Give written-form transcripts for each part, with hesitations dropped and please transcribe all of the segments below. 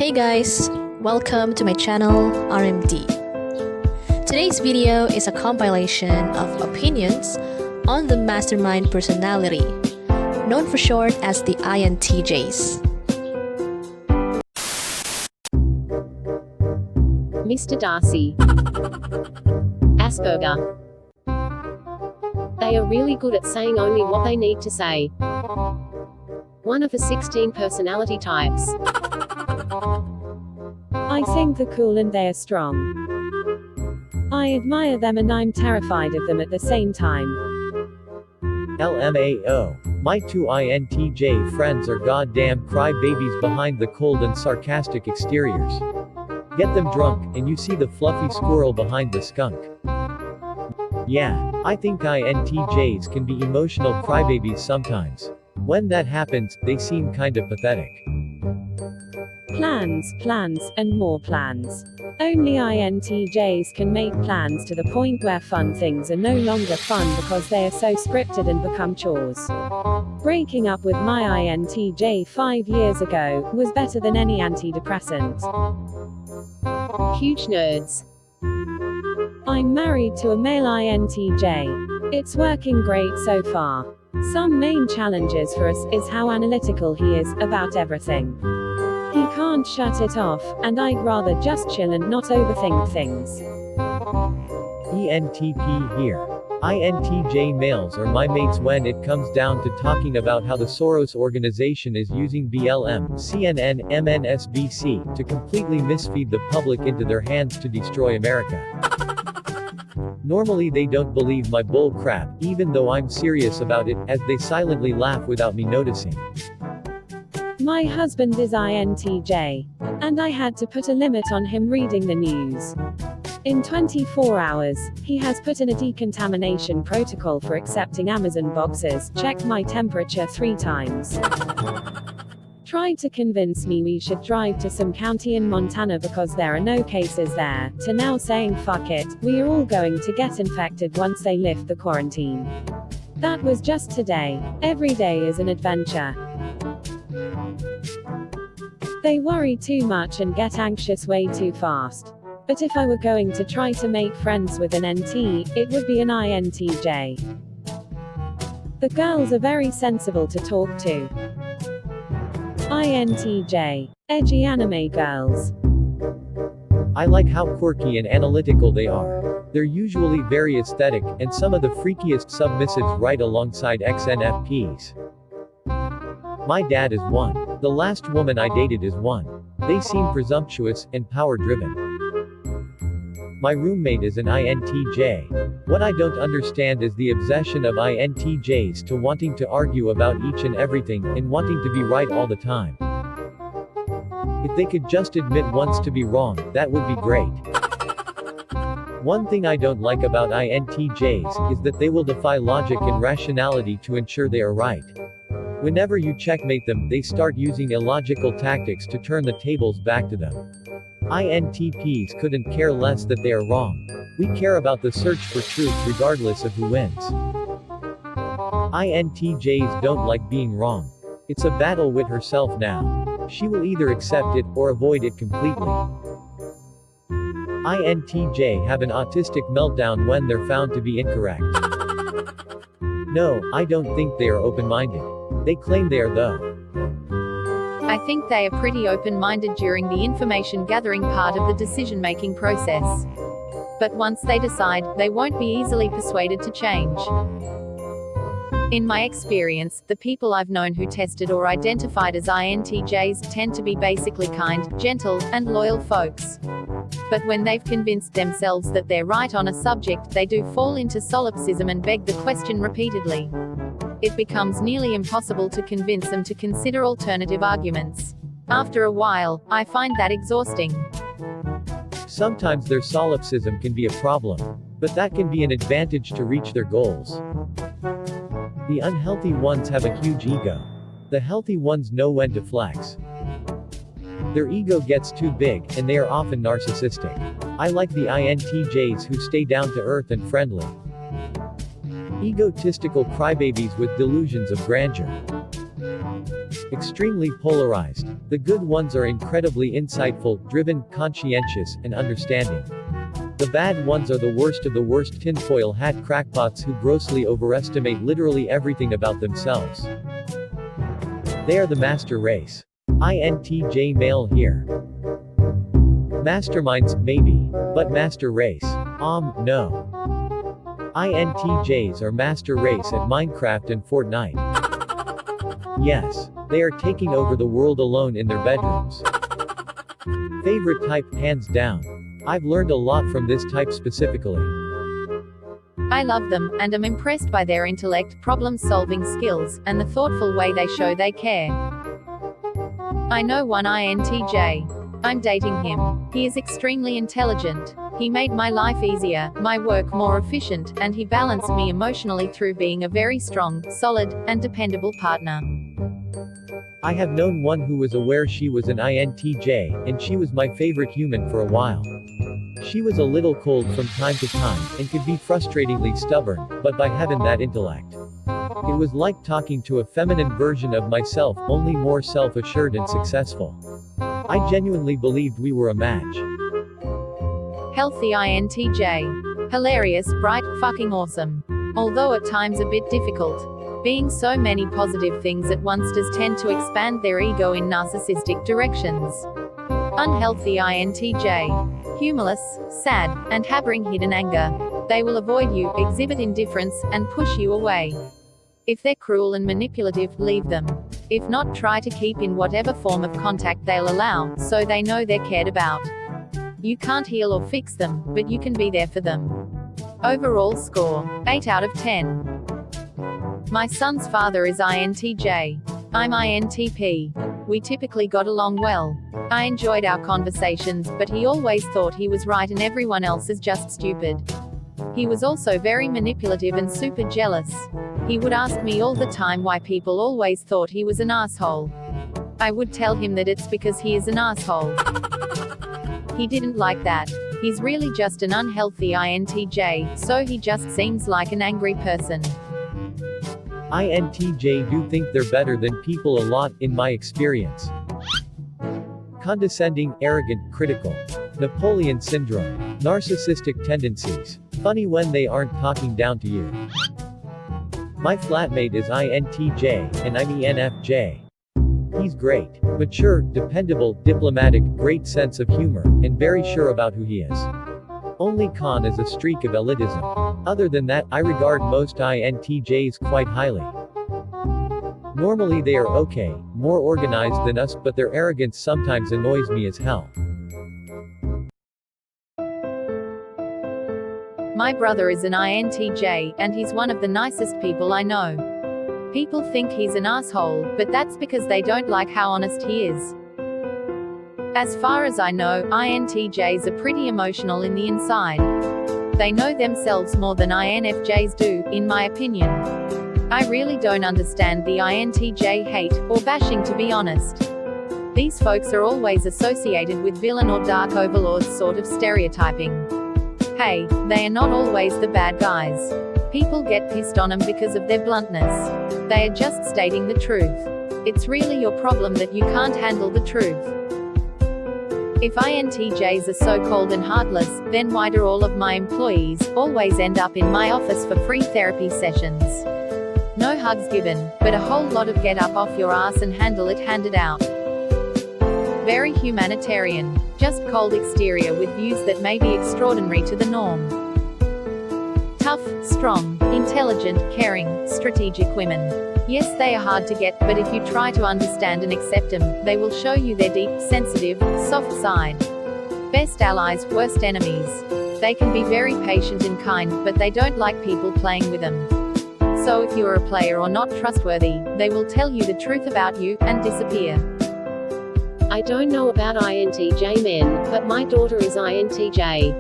Hey guys, welcome to my channel RMD. Today's video is a compilation of opinions on the mastermind personality, known for short as the INTJs. Mr. Darcy. Asperger. They are really good at saying only what they need to say. One of the 16 personality types. I think they're cool and they are strong. I admire them and I'm terrified of them at the same time. LMAO. My two INTJ friends are goddamn crybabies behind the cold and sarcastic exteriors. Get them drunk, and you see the fluffy squirrel behind the skunk. Yeah, I think INTJs can be emotional crybabies sometimes. When that happens, they seem kind of pathetic. Plans, and more plans. Only INTJs can make plans to the point where fun things are no longer fun because they are so scripted and become chores. Breaking up with my INTJ 5 years ago was better than any antidepressant. Huge nerds. I'm married to a male INTJ. It's working great so far. Some main challenges for us is how analytical he is about everything. He can't shut it off, and I'd rather just chill and not overthink things. ENTP here. INTJ males are my mates when it comes down to talking about how the Soros organization is using BLM, CNN, MSNBC to completely misfeed the public into their hands to destroy America. Normally they don't believe my bull crap, even though I'm serious about it, as they silently laugh without me noticing. My husband is INTJ. And I had to put a limit on him reading the news. In 24 hours, he has put in a decontamination protocol for accepting Amazon boxes, checked my temperature 3 times. Tried to convince me we should drive to some county in Montana because there are no cases there, to now saying fuck it, we are all going to get infected once they lift the quarantine. That was just today. Every day is an adventure. They worry too much and get anxious way too fast. But if I were going to try to make friends with an NT, it would be an INTJ. The girls are very sensible to talk to. INTJ. Edgy anime girls. I like how quirky and analytical they are. They're usually very aesthetic, and some of the freakiest submissives right alongside XNFPs. My dad is one. The last woman I dated is one. They seem presumptuous, and power-driven. My roommate is an INTJ. What I don't understand is the obsession of INTJs to wanting to argue about each and everything, and wanting to be right all the time. If they could just admit once to be wrong, that would be great. One thing I don't like about INTJs is that they will defy logic and rationality to ensure they are right. Whenever you checkmate them, they start using illogical tactics to turn the tables back to them. INTPs couldn't care less that they are wrong. We care about the search for truth regardless of who wins. INTJs don't like being wrong. It's a battle with herself now. She will either accept it, or avoid it completely. INTJ have an autistic meltdown when they're found to be incorrect. No, I don't think they are open-minded. They claim they are though. I think they are pretty open-minded during the information gathering part of the decision-making process. But once they decide, they won't be easily persuaded to change. In my experience, the people I've known who tested or identified as INTJs tend to be basically kind, gentle, and loyal folks. But when they've convinced themselves that they're right on a subject, they do fall into solipsism and beg the question repeatedly. It becomes nearly impossible to convince them to consider alternative arguments. After a while, I find that exhausting. Sometimes their solipsism can be a problem, but that can be an advantage to reach their goals. The unhealthy ones have a huge ego. The healthy ones know when to flex. Their ego gets too big, and they are often narcissistic. I like the INTJs who stay down to earth and friendly. Egotistical crybabies with delusions of grandeur. Extremely polarized. The good ones are incredibly insightful, driven, conscientious, and understanding. The bad ones are the worst of the worst tinfoil hat crackpots who grossly overestimate literally everything about themselves. They are the master race. INTJ male here. Masterminds, maybe. But master race? No. INTJs are master race at Minecraft and Fortnite. Yes. They are taking over the world alone in their bedrooms. Favorite type, hands down. I've learned a lot from this type specifically. I love them, and am impressed by their intellect, problem-solving skills, and the thoughtful way they show they care. I know one INTJ. I'm dating him. He is extremely intelligent. He made my life easier, my work more efficient, and he balanced me emotionally through being a very strong, solid, and dependable partner. I have known one who was aware she was an INTJ, and she was my favorite human for a while. She was a little cold from time to time, and could be frustratingly stubborn, but by having that intellect. It was like talking to a feminine version of myself, only more self-assured and successful. I genuinely believed we were a match. Healthy INTJ. Hilarious, bright, fucking awesome. Although at times a bit difficult. Being so many positive things at once does tend to expand their ego in narcissistic directions. Unhealthy INTJ. Humorless, sad, and harboring hidden anger. They will avoid you, exhibit indifference, and push you away. If they're cruel and manipulative, leave them. If not, try to keep in whatever form of contact they'll allow, so they know they're cared about. You can't heal or fix them, but you can be there for them. Overall score, 8 out of 10. My son's father is INTJ. I'm INTP. We typically got along well. I enjoyed our conversations, but he always thought he was right and everyone else is just stupid. He was also very manipulative and super jealous. He would ask me all the time why people always thought he was an asshole. I would tell him that it's because he is an asshole. He didn't like that. He's really just an unhealthy INTJ, so he just seems like an angry person. INTJ do think they're better than people a lot, in my experience. Condescending, arrogant, critical. Napoleon syndrome. Narcissistic tendencies. Funny when they aren't talking down to you. My flatmate is INTJ, and I'm ENFJ. He's great. Mature, dependable, diplomatic, great sense of humor, and very sure about who he is. Only con is a streak of elitism. Other than that, I regard most INTJs quite highly. Normally they are okay, more organized than us, but their arrogance sometimes annoys me as hell. My brother is an INTJ, and he's one of the nicest people I know. People think he's an asshole, but that's because they don't like how honest he is. As far as I know, INTJs are pretty emotional in the inside. They know themselves more than INFJs do, in my opinion. I really don't understand the INTJ hate, or bashing, to be honest. These folks are always associated with villain or dark overlords sort of stereotyping. Hey, they are not always the bad guys. People get pissed on them because of their bluntness. They are just stating the truth. It's really your problem that you can't handle the truth. If INTJs are so cold and heartless, then why do all of my employees always end up in my office for free therapy sessions? No hugs given, but a whole lot of get up off your ass and handle it handed out. Very humanitarian. Just cold exterior with views that may be extraordinary to the norm. Tough, strong, intelligent, caring, strategic women. Yes, they are hard to get, but if you try to understand and accept them, they will show you their deep, sensitive, soft side. Best allies, worst enemies. They can be very patient and kind, but they don't like people playing with them. So if you are a player or not trustworthy, they will tell you the truth about you, and disappear. I don't know about INTJ men, but my daughter is INTJ.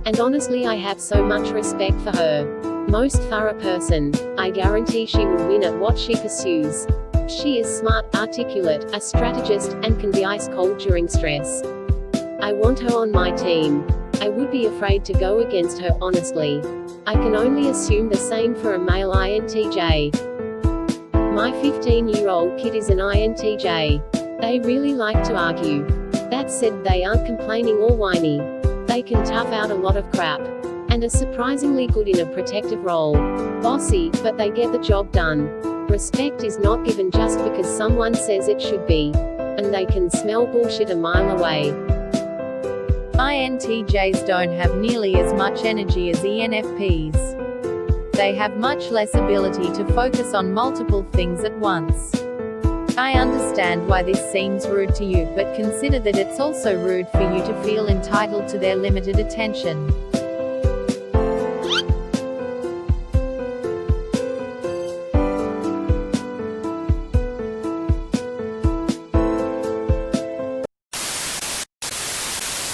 And honestly, I have so much respect for her. Most thorough person. I guarantee she will win at what she pursues. She is smart, articulate, a strategist, and can be ice cold during stress. I want her on my team. I would be afraid to go against her, honestly. I can only assume the same for a male INTJ. My 15-year-old kid is an INTJ. They really like to argue. That said, they aren't complaining or whiny. They can tough out a lot of crap. And are surprisingly good in a protective role. Bossy, but they get the job done. Respect is not given just because someone says it should be. And they can smell bullshit a mile away. INTJs don't have nearly as much energy as ENFPs. They have much less ability to focus on multiple things at once. I understand why this seems rude to you, but consider that it's also rude for you to feel entitled to their limited attention.